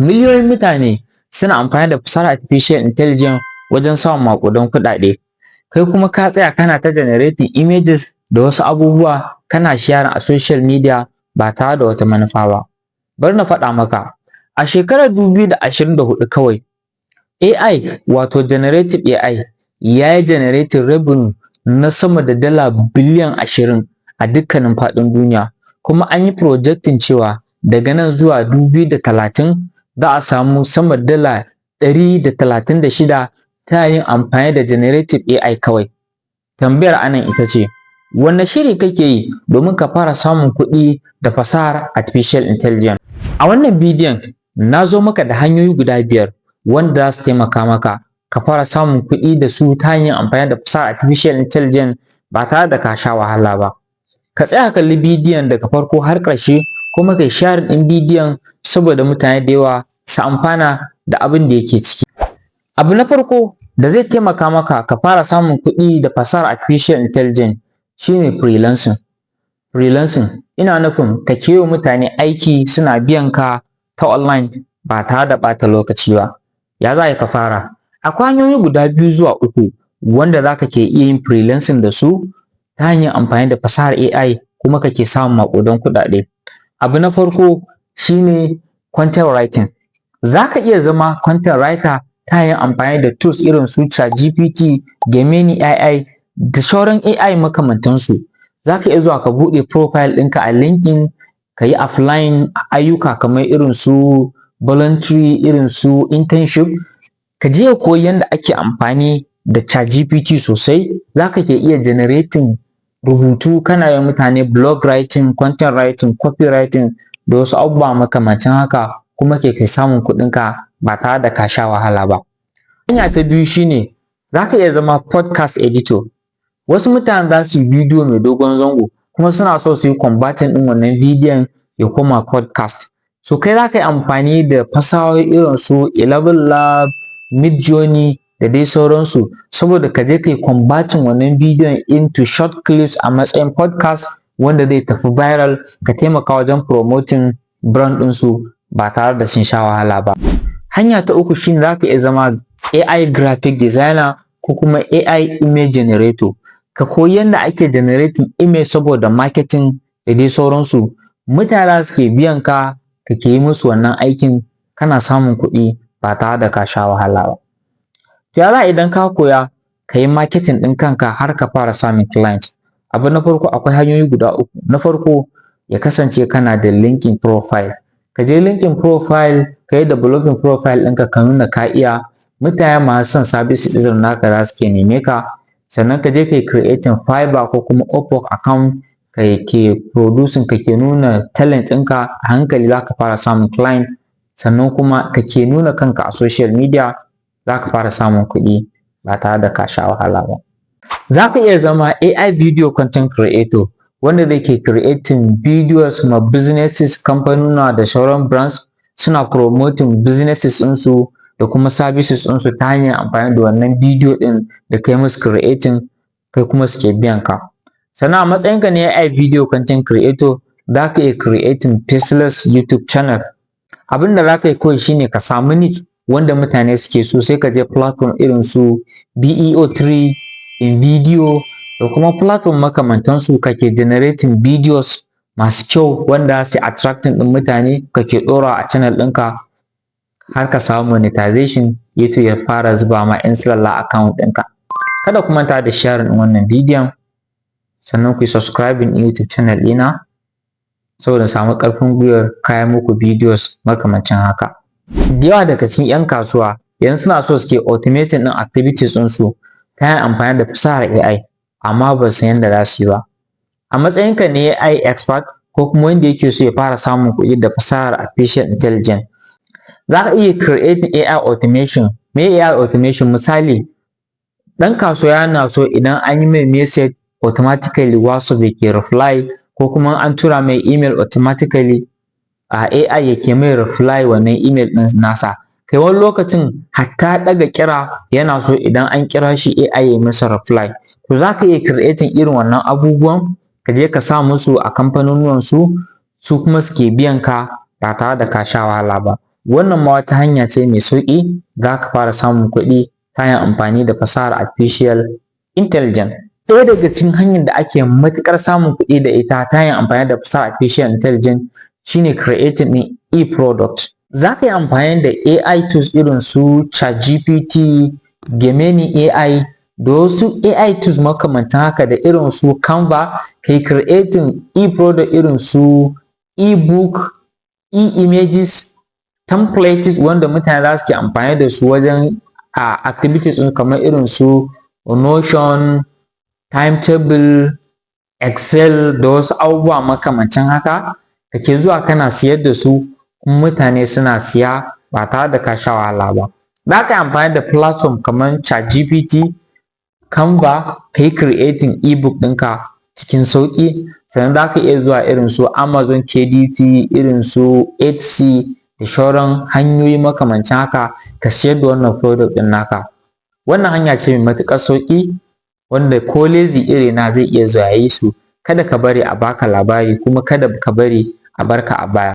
Miliyoyin mutane suna amfani da fasahar artificial intelligence wajen samun maƙudan kuɗaɗe. Kai kuma ka tsaya kana ta generating images da wasu abubuwa kana sharing a social media ba tare da wata manufa ba. Bari na faɗa maka, a shekarar 2024 kawai AI wato generative AI ya yi generating revenue na sama da dala biliyan 20 a dukkanin faɗin duniya. Kuma an yi projecting cewa daga nan zuwa 2030 za a samu sama da dala 136 ta yin amfani da generative AI kawai. Tambayar anan ita ce, wanne shiri kake yi domin ka fara samun kuɗi da fasahar artificial intelligence? A wannan bidiyon na zo maka da hanyoyi guda 5 wanda za su taimaka maka ka fara samun kuɗi da su ta hanyar amfani da fasahar artificial intelligence ba tare da ka sha wahala ba. Ka tsaya kalli bidiyon daga farko har ƙarshe kuma kai share ɗin bidiyon saboda mutane da yawa su amfana da abin da yake ciki. Abu na farko da zai taimaka maka ka fara samun kuɗi da fasahar artificial intelligence shine freelancing. Freelancing ina nufin ka kewa mutane aiki suna biyan ka ta online ba tare da ɓata lokaci ba. Ya za ka fara? Akwai hanyoyi guda 2 zuwa 3 wanda za ka ke iya yin freelancing da su ta hanyar amfani da fasahar AI kuma kake samun maƙudan kuɗaɗe. Abu na farko shine content writing. Za ka iya zama content writer ta hanyar amfani da tools irin su ChatGPT, Gemini AI da sauran AI makamantansu. Za ka iya zuwa ka buɗe profile ɗinka a LinkedIn ka yi applying ayyuka kamar irin su voluntary, irin su internship. Ka je ka koyi yadda ake amfani da ChatGPT sosai. Za ka iya generating rubutu kana yin mutane blog writing, content writing, copywriting da wasu abubuwa makamancin haka kuma kai samun kuɗinka ba tare da ka sha wahala ba. Hanya ta biyu shine za ka iya zama podcast editor. Wasu mutane za su yi bidiyo mai dogon zango kuma suna so su yi converting ɗin wannan bidiyon ya koma podcast. So kai za ka yi amfani da fasahohi irin su 11 Lab, Midjourney da dai sauransu saboda ka je ka yi converting wannan bidiyon into short clips a matsayin podcast wanda zai tafi viral ka taimaka wajen promoting brand ɗinsu ba tare da sun sha wahala ba. Hanya ta uku shine za ka iya zama AI graphic designer ko kuma AI image generator. Ka koyi yadda ake generating image saboda marketing da dai sauransu. Mutane suke biyan ka kake yi musu wannan aikin kana samun kuɗi ba tare da ka sha wahala ba. To ya za idan ka koya ka yi marketing ɗin kanka har ka fara samun client? Abu na farko akwai hanyoyi guda 3. Na farko ya kasance kana da LinkedIn profile. Ka je LinkedIn profile ka yi developing profile ɗinka ka nuna ka iya. Mutane masu son services irin naka za su ke neme ka. Sannan ka je ka yi creating Fiverr ko kuma Upwork account ka ke producing ka ke nuna talent ɗinka a hankali za ka fara samun client. Sannan kuma ka ke nuna kanka a social media za ka fara samun kuɗi ba tare da ka sha wahala ba. Za ka iya zama AI video content creator wanda zai ke creating videos ma businesses, kamfanuna da sauran brands suna promoting businesses ɗinsu da kuma services ɗinsu ta hanyar amfani da wannan bidiyo ɗin da kai musu creating kai kuma suke biyan ka. Sannan a matsayinka na AI video content creator za ka iya creating faceless YouTube channel. Abin da za ka yi kawai shine ka samu niche wanda mutane suke so sai ka je platform irin su BEO3, InVideo da kuma platform makamantansu kake generating videos masu kyau wanda su attracting ɗin mutane kake ɗora a channel ɗinka har ka samu monetization YouTube ya fara zuba ma ƴan silalla account ɗinka. Kada ku manta da sharing ɗin wannan bidiyon sannan ku yi subscribing ɗin YouTube channel ɗina saboda samu ƙarfin gwiwar kawo muku videos makamancin haka. Da yawa daga cikin 'yan kasuwa yanzu suna so suke automating ɗin activities ɗinsu ta hanyar amfani da fasahar AI amma ba su san yadda za su yi ba. A matsayinka na AI expert ko kuma wanda yake so ya fara samun kuɗi da fasahar artificial intelligence, za ka iya creating AI automation. Me AI automation? Misali, ɗan kasuwa yana so idan an yi mai message automatically WhatsApp yake reply ko kuma an tura mai email automatically AI yake mai reply wannan email ɗin nasa. Kai wani lokacin hatta ɗaga kira yana so idan an kira shi AI ya masa reply. To za ka iya creating irin wannan abubuwan ka je ka sa musu a kamfanonuwansu su kuma suke biyan ka ba tare da ka sha wahala ba. wannan ma wata hanya ce mai sauƙi za ka fara samun kuɗi ta hanyar amfani da fasahar artificial intelligence. Ɗaya daga cikin hanyar da ake matuƙar samun kuɗi da ita ta hanyar amfani da fasahar artificial intelligence shine creating ɗin e-product. Za ka yi amfani da AI tools irin su ChatGPT, Gemini AI da wasu AI tools makamantan haka da irin su Canva, ka yi creating e-product irin su e-book, e-images, templates wanda mutane za su ke amfani da su wajen activities ɗin kamar irin su Notion, timetable, Excel da wasu abubuwa makamancin haka da ke zuwa kana siyar da su kuma mutane suna siya ba tare da ka sha wahala ba. Za ka yi amfani da platform kamar ChatGPT, Canva ka yi creating e-book ɗinka cikin sauƙi, sannan za ka iya zuwa irin su Amazon KDP, irin su Etsy da sauran hanyoyi makamancin haka ka siyar da wannan product ɗin naka. Wannan hanya ce mai matuƙar sauƙi wanda ko lazy irina zai iya zuwa ya yi su. Kada ka bari a baka labari kuma kada ka bari a barka a baya.